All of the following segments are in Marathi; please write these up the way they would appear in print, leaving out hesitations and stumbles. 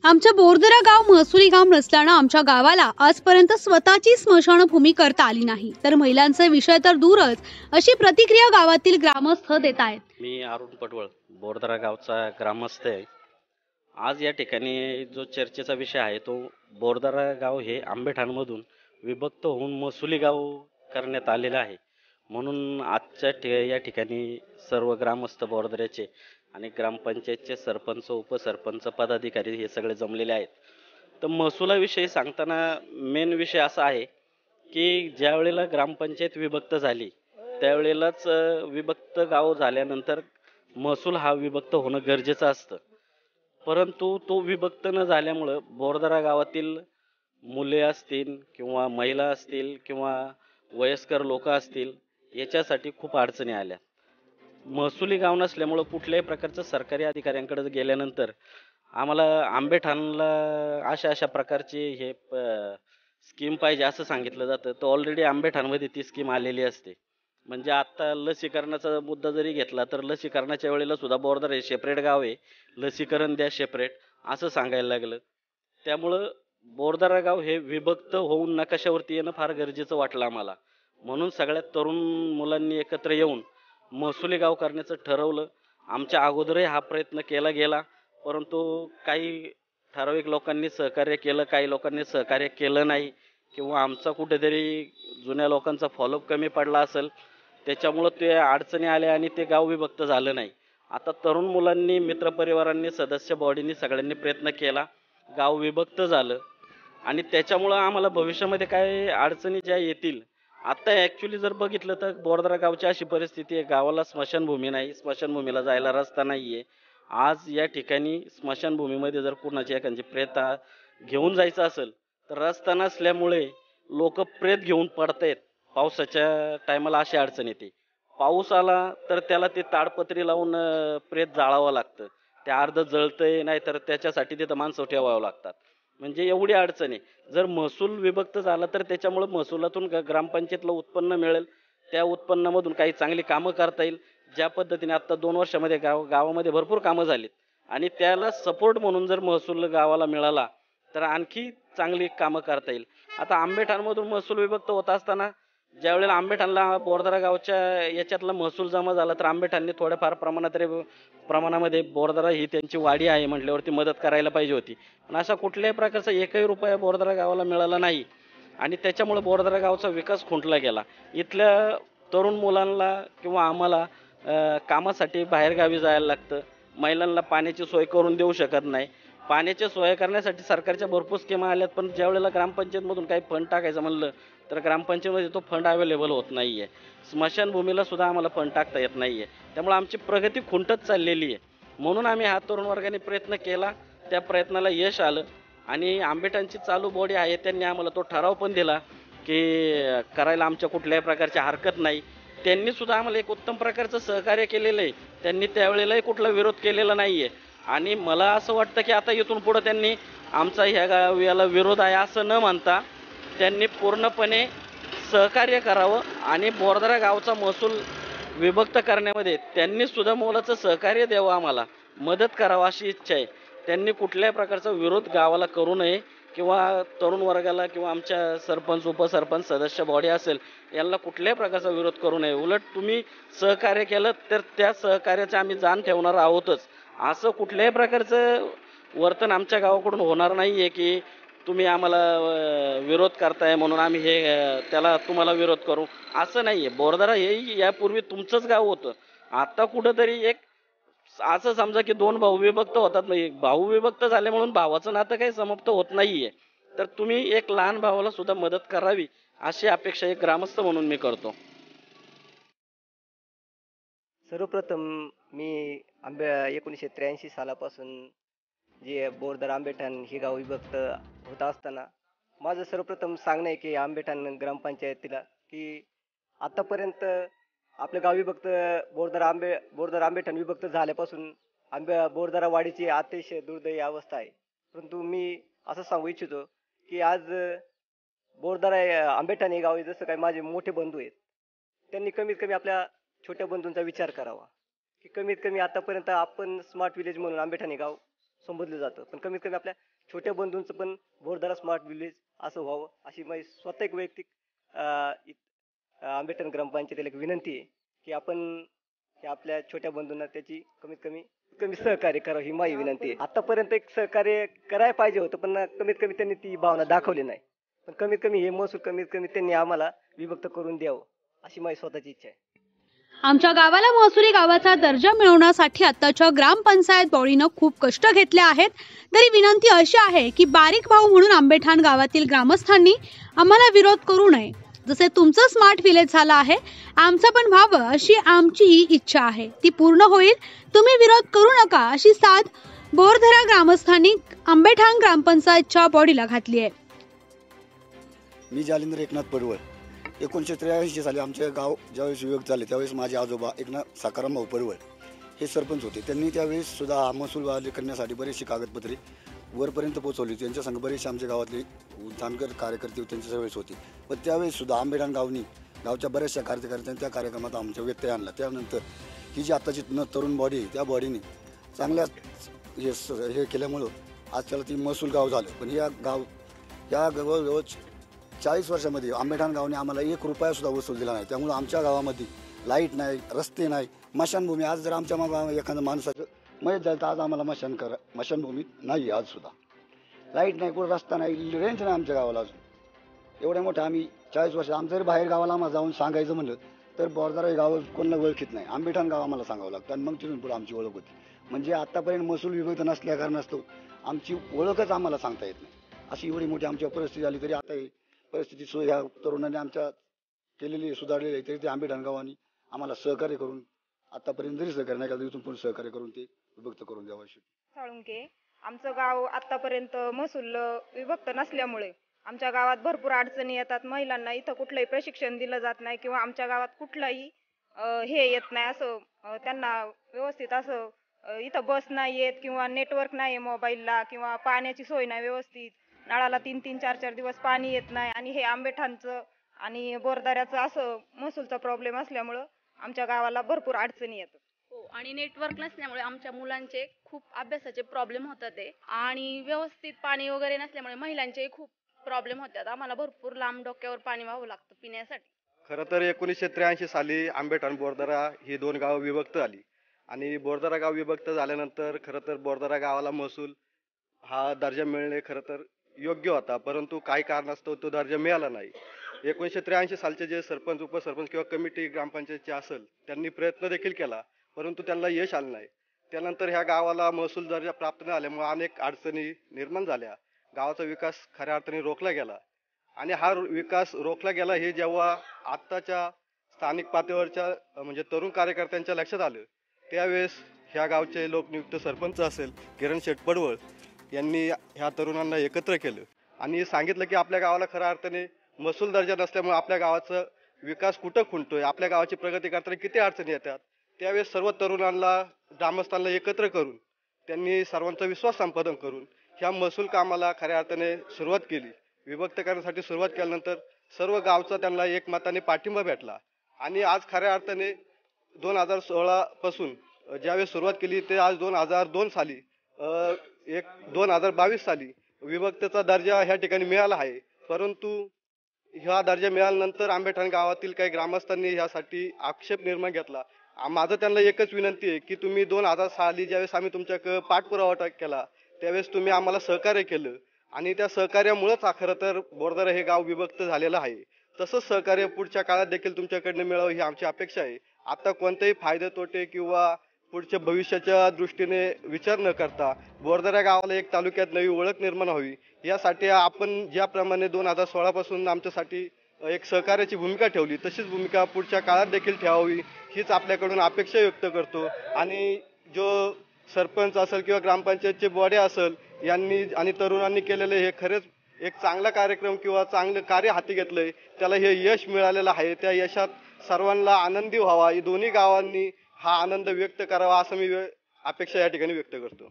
आमचं बोरदरा गाव महसुली गाव नसल्यानं आमच्या गावाला आजपर्यंत स्वतःची स्मशानभूमी करता आली नाही, तर महिलांचा विषय तर दूरच, अशी प्रतिक्रिया गावातील ग्रामस्थ देत आहेत. मी अरुण पटवळ बोरदरा गावचा ग्रामस्थ आहे. आज या ठिकाणी जो चर्चेचा विषय आहे तो बोरदरा गाव हे आंबेठाणमधून विभक्त होऊन महसुली गाव करण्यात आलेलं आहे. म्हणून या ठिकाणी सर्व ग्रामस्थ बोरदऱ्याचे आणि ग्रामपंचायतचे सरपंच, उपसरपंच, पदाधिकारी हे सगळे जमलेले आहेत. तर महसुलाविषयी सांगताना मेन विषय असा आहे की ज्या वेळेला ग्रामपंचायत विभक्त झाली त्यावेळेलाच विभक्त गाव झाल्यानंतर महसूल हा विभक्त होणं गरजेचं असतं. परंतु तो विभक्त न झाल्यामुळं बोरदरा गावातील मुले असतील किंवा महिला असतील किंवा वयस्कर लोक असतील याच्यासाठी खूप अडचणी आल्या. महसुली गाव नसल्यामुळं कुठल्याही प्रकारचं सरकारी अधिकाऱ्यांकडे गेल्यानंतर आम्हाला आंबेठाणला अशा अशा प्रकारची हे स्कीम पाहिजे असं सांगितलं जातं. तर ऑलरेडी आंबेठाणमध्ये ती स्कीम आलेली असते. म्हणजे आता लसीकरणाचा मुद्दा जरी घेतला तर लसीकरणाच्या वेळेला सुद्धा बोरदरा हे सेपरेट गाव आहे, लसीकरण द्या सेपरेट असं सांगायला लागलं. त्यामुळं बोरदरा गाव हे विभक्त होऊन नकाशावरती येणं फार गरजेचं वाटलं आम्हाला. म्हणून सगळ्यात तरुण मुलांनी एकत्र येऊन महसुली गाव करण्याचं ठरवलं. आमच्या अगोदरही हा प्रयत्न केला गेला, परंतु काही ठराविक लोकांनी सहकार्य केलं, काही लोकांनी सहकार्य केलं नाही किंवा आमचा कुठेतरी जुन्या लोकांचा फॉलोअप कमी पडला असेल, त्याच्यामुळं ते अडचणी आल्या आणि ते गाव विभक्त झालं नाही. आता तरुण मुलांनी, मित्रपरिवारांनी, सदस्य बॉडीनी सगळ्यांनी प्रयत्न केला, गाव विभक्त झालं आणि त्याच्यामुळं आम्हाला भविष्यामध्ये काय अडचणी ज्या येतील, आता ॲक्च्युली जर बघितलं तर बोरदरा गावची अशी परिस्थिती आहे, गावाला स्मशानभूमी नाही, स्मशानभूमीला जायला रस्ता नाही आहे. आज या ठिकाणी स्मशानभूमीमध्ये जर कुणाची एखादी प्रेत घेऊन जायचं असेल तर रस्ता नसल्यामुळे लोक प्रेत घेऊन पडतायत. पावसाच्या टायमाला अशी अडचण येते. पाऊस आला तर त्याला ते ताडपत्री लावून प्रेत जाळावं लागतं. ते अर्ध जळतंय, नाही तर त्याच्यासाठी तिथं माणसं ठेवावं लागतात. म्हणजे एवढी अडचण आहे. जर महसूल विभक्त झाला तर त्याच्यामुळं महसुलातून ग्रामपंचायतला उत्पन्न मिळेल. त्या उत्पन्नामधून काही चांगली कामं करता येईल. ज्या पद्धतीने आता 2 वर्षामध्ये गावामध्ये भरपूर कामं झालीत आणि त्याला सपोर्ट म्हणून जर महसूल गावाला मिळाला तर आणखी चांगली कामं करता येईल. आता आंबेठाणमधून महसूल विभक्त होत असताना ज्यावेळेला आंबेठाणला बोरदरा गावच्या याच्यातला महसूल जमा झाला तर आंबेठाणने थोड्याफार प्रमाणामध्ये बोरदरा ही त्यांची वाडी आहे म्हटल्यावरती मदत करायला पाहिजे होती. पण अशा कुठल्याही प्रकारचा एकही रुपया बोरदरा गावाला मिळाला नाही आणि त्याच्यामुळे बोरदरा गावचा विकास खुंटला गेला. इथल्या तरुण मुलांना किंवा आम्हाला कामासाठी बाहेरगावी जायला लागतं. महिलांना पाण्याची सोय करून देऊ शकत नाही. पाण्याची सोय करण्यासाठी सरकारच्या भरपूर स्कीमा आल्यात, पण ज्यावेळेला ग्रामपंचायतमधून काही फंड टाकायचं म्हणलं तर ग्रामपंचायतमध्ये तो फंड अवेलेबल होत नाही आहे. स्मशानभूमीला सुद्धा आम्हाला फंड टाकता येत नाही आहे. त्यामुळे आमची प्रगती खुंटत चाललेली आहे. म्हणून आम्ही हा तरुण वर्गाने प्रयत्न केला, त्या प्रयत्नाला यश आलं आणि आंबेठाणची चालू बॉडी आहे त्यांनी आम्हाला तो ठराव पण दिला की करायला आमच्या कुठल्याही प्रकारची हरकत नाही. त्यांनी सुद्धा आम्हाला एक उत्तम प्रकारचं सहकार्य केलेलं आहे. त्यांनी त्यावेळेलाही कुठला विरोध केलेला नाही आहे आणि मला असं वाटतं की आता इथून पुढं त्यांनी आमचा याला विरोध आहे असं न म्हणता त्यांनी पूर्णपणे सहकार्य करावं आणि बोरदरा गावचा महसूल विभक्त करण्यामध्ये त्यांनी सुद्धा मोलाचं सहकार्य द्यावं, आम्हाला मदत करावं अशी इच्छा आहे. त्यांनी कुठल्याही प्रकारचा विरोध गावाला करू नये किंवा तरुण वर्गाला किंवा आमच्या सरपंच, उपसरपंच, सदस्य बॉडी असेल यांना कुठल्याही प्रकारचा विरोध करू नये. उलट तुम्ही सहकार्य केलं तर त्या सहकार्याचे आम्ही जाण ठेवणार आहोतच. असं कुठल्याही प्रकारचं वर्तन आमच्या गावाकडून होणार नाही आहे की तुम्ही आम्हाला विरोध करताय म्हणून आम्ही त्याला तुम्हाला विरोध करू, असं नाही आहे. बोरदरा हे यापूर्वी तुमचंच गाव होतं. आता कुठंतरी एक असं समजा की 2 भाऊ विभक्त होतात, म्हणजे भाऊ विभक्त झाले म्हणून भावाचं नातं काही समाप्त होत नाहीये. तर तुम्ही एक लहान भावाला सुद्धा मदत करावी अशी अपेक्षा एक ग्रामस्थ म्हणून मी करतो. सर्वप्रथम मी 1983 सालापासून जे बोरदरा आंबेठाण हे गाव विभक्त होत असताना माझं सर्वप्रथम सांगणं आहे की आंबेठाण ग्रामपंचायतीला की आतापर्यंत आपलं गाव विभक्त बोरदरा आंबेठाण विभक्त झाल्यापासून बोरदरा वाडीची अतिशय दुर्दैवी अवस्था आहे. परंतु मी असं सांगू इच्छितो की आज बोरदरा आंबेठाण हे गाव आहे, जसं काही माझे मोठे बंधू आहेत, त्यांनी कमीत कमी आपल्या छोट्या बंधूंचा विचार करावा की कमीत कमी आतापर्यंत आपण स्मार्ट विलेज म्हणून आंबेठाण हे गाव संबोधलं जातं, पण कमीत कमी आपल्या छोट्या बंधूंचं पण बोरदरा स्मार्ट विलेज असं व्हावं अशी माझी स्वतः एक वैयक्तिक आंबेठण ग्रामपंचायतीला एक विनंती आहे की आपण हे आपल्या छोट्या बंधूंना त्याची कमीत कमी सहकार्य करावं ही माझी विनंती आहे. आतापर्यंत एक सहकार्य करायला पाहिजे होतं, पण कमीत कमी त्यांनी ती भावना दाखवली नाही. पण कमीत कमी हे महसूल कमीत कमी त्यांनी आम्हाला विभक्त करून द्यावं अशी माझी स्वतःची इच्छा आहे. आमच्या गावाला महसुली गावाचा दर्जा मिळवण्यासाठी आताच्या ग्रामपंचायत बॉडीनं खूप कष्ट घेतले आहेत. तरी विनंती अशी आहे की बारीक भाऊ म्हणून आंबेठाण गावातील ग्रामस्थांनी आम्हाला विरोध करू नये. जसे तुमचं स्मार्ट विलेज झालं आहे, आमचं पण व्हावं अशी आमची इच्छा आहे. ती पूर्ण होईल. तुम्ही विरोध करू नका अशी साथ बोरधरा ग्रामस्थांनी आंबेठाण ग्रामपंचायतच्या बॉडीला घातली आहे. मी जालिंद्र एकनाथ पडवळ. 1983 साली आमचे गाव ज्यावेळेस विभक्त झाले त्यावेळेस माझे आजोबा एकनाथ सकाराम भाऊ पडवळ हे सरपंच होते. त्यांनी त्यावेळेस सुद्धा महसूल बहाली करण्यासाठी बरेचशी कागदपत्रे वरपर्यंत पोहोचवली. त्यांच्या संग बरेचसे आमच्या गावातले जाणकार कार्यकर्ते त्यांच्या वेळेस होते. पण त्यावेळेस सुद्धा आंबेठाण गावच्या बऱ्याचशा कार्यकर्त्यांनी त्या कार्यक्रमात आमच्या व्यत्यय आणला. त्यानंतर ही जी आत्ताची तरुण बॉडी आहे त्या बॉडीने चांगल्या हे केल्यामुळं आज त्याला ती महसूल गाव झालं. पण या जवळजवळ 40 वर्षामध्ये आंबेठाण गावाने आम्हाला 1 रुपया सुद्धा वसूल दिला नाही. त्यामुळे आमच्या गावामध्ये लाईट नाही, रस्ते नाही, स्मशानभूमी. आज जर आमच्या एखाद्या माणसाचं मयत झालं तर आज आम्हाला स्मशानभूमी नाही. आज सुद्धा लाईट नाही, कुठं रस्ता नाही, रेंज नाही आमच्या गावाला अजून. एवढ्या मोठ्या आम्ही 40 वर्ष आमचं जर बाहेर गावाला आम्हाला जाऊन सांगायचं म्हणलं तर बोरदरा हे गाव कोणाला ओळखीत नाही. आंबेठाण गाव आम्हाला सांगावं लागतं आणि मग तिथून पुढे आमची ओळख होती. म्हणजे आतापर्यंत महसूल विभक्त नसल्या कारणास्तव आमची ओळखच आम्हाला सांगता येत नाही. अशी एवढी मोठी आमची परिस्थिती झाली. तरी आता ही परिस्थिती ह्या तरुणांनी आमच्या केलेली सुधारलेली आहे. तरी ते आंबेठाण गावाने आम्हाला सहकार्य करून आतापर्यंत जरी सहकार्य नाही केलं इथून पुढे सहकार्य करून ते विभक्त करून द्यावं. साळुंके आमचं गाव आतापर्यंत महसूल विभक्त नसल्यामुळे आमच्या गावात भरपूर अडचणी येतात. महिलांना इथं कुठलंही प्रशिक्षण दिलं जात नाही किंवा आमच्या गावात कुठलाही हे येत नाही. असं त्यांना व्यवस्थित असं इथं बस नाही येत किंवा नेटवर्क नाही आहे मोबाईलला किंवा पाण्याची सोय नाही व्यवस्थित. नळाला 3-3, 4-4 दिवस पाणी येत नाही. आणि हे आंबेठाणचं आणि बोरदऱ्याचं असं महसूलचा प्रॉब्लेम असल्यामुळं आमच्या गावाला भरपूर अडचणी येतात. हो, आणि नेटवर्क नसल्यामुळे आमच्या मुलांचे खूप अभ्यासाचे प्रॉब्लेम होतात आहे आणि व्यवस्थित पाणी वगैरे नसल्यामुळे महिलांचे खूप प्रॉब्लेम होतात. आम्हाला भरपूर लांब डोक्यावर पाणी व्हावं लागतं पिण्यासाठी. खरं तर 1983 साली आंबेठाण बोरदरा ही 2 गावं विभक्त आली आणि बोरदरा गाव विभक्त झाल्यानंतर खरं तर बोरदरा गावाला महसूल हा दर्जा मिळणे खरं तर योग्य होता, परंतु काही कारणास्तव तो दर्जा मिळाला नाही. 1983 सालचे जे सरपंच, उपसरपंच किंवा कमिटी ग्रामपंचायतची असेल त्यांनी प्रयत्न देखील केला, परंतु त्यांना यश आलं नाही. त्यानंतर ह्या गावाला महसूल दर्जा प्राप्त न झाल्यामुळे अनेक अडचणी निर्माण झाल्या. गावाचा विकास खऱ्या अर्थाने रोखला गेला आणि हा विकास रोखला गेला हे जेव्हा आत्ताच्या स्थानिक पातळीवरच्या म्हणजे तरुण कार्यकर्त्यांच्या लक्षात आलं त्यावेळेस ह्या गावचे लोकनियुक्त सरपंच असेल किरण शेठ पडवळ यांनी ह्या तरुणांना एकत्र केलं आणि सांगितलं की आपल्या गावाला खऱ्या अर्थाने महसूल दर्जा नसल्यामुळे आपल्या गावाचा विकास कुठं खुंटतोय, आपल्या गावाची प्रगती करताना किती अडचणी येतात. त्यावेळेस सर्व तरुणांना ग्रामस्थांना एकत्र करून त्यांनी सर्वांचा विश्वास संपादन करून ह्या महसूल कामाला खऱ्या अर्थाने सुरुवात केली. विभक्त करण्यासाठी सुरुवात केल्यानंतर सर्व गावचा त्यांना एकमताने पाठिंबा भेटला आणि आज खऱ्या अर्थाने 2016 पासून ज्यावेळेस सुरुवात केली ते आज 2002 साली 2022 साली विभक्तचा दर्जा ह्या ठिकाणी मिळाला आहे. परंतु ह्या दर्जा मिळाल्यानंतर आंबेठाण गावातील काही ग्रामस्थांनी ह्यासाठी आक्षेप निर्माण घेतला. माझं त्यांना एकच विनंती आहे की तुम्ही 2000 साली ज्यावेळेस आम्ही तुमच्याकडे पाठपुरावा केला त्यावेळेस तुम्ही आम्हाला सहकार्य केलं आणि त्या सहकार्यामुळेच खरं तर बोरदरा हे गाव विभक्त झालेलं आहे. तसंच सहकार्य पुढच्या काळात देखील तुमच्याकडनं मिळावं ही आमची अपेक्षा आहे. आता कोणतेही फायदे तोटे किंवा पुढच्या भविष्याच्या दृष्टीने विचार न करता बोरदरा गावाला एक तालुक्यात नवी ओळख निर्माण व्हावी यासाठी आपण ज्याप्रमाणे 2016 पासून आमच्यासाठी एक सहकार्याची भूमिका ठेवली तशीच भूमिका पुढच्या काळात देखील ठेवावी हीच आपल्याकडून अपेक्षा व्यक्त करतो. आणि जो सरपंच असेल किंवा ग्रामपंचायतचे बॉडी असेल यांनी आणि तरुणांनी केलेले हे खरेच एक चांगला कार्यक्रम किंवा चांगलं कार्य हाती घेतलंय त्याला हे यश मिळालेलं आहे. त्या यशात सर्वांना आनंदी व्हावा, दोन्ही गावांनी हा आनंद व्यक्त करावा असं मी अपेक्षा या ठिकाणी व्यक्त करतो.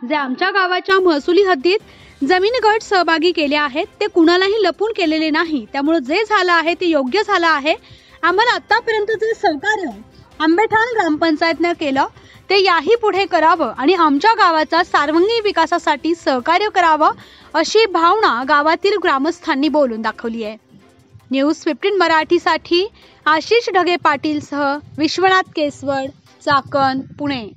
जे आमच्या गावाच्या महसुली हद्दीत जमीन गट सहभागी केले आहेत ते कुणालाही लपून केलेले नाही. त्यामुळे जे झालं आहे ते योग्य झालं आहे. आम्हाला आतापर्यंत जे सहकार्य आंबेठाण ग्रामपंचायतने केलं ते याही पुढे करावं आणि आमच्या गावाचा सर्वांगीण विकासासाठी सहकार्य करावं अशी भावना गावातील ग्रामस्थांनी बोलून दाखवली आहे. न्यूज 15 मराठीसाठी आशिष ढगे पाटील सह विश्वनाथ केसवड, चाकण, पुणे.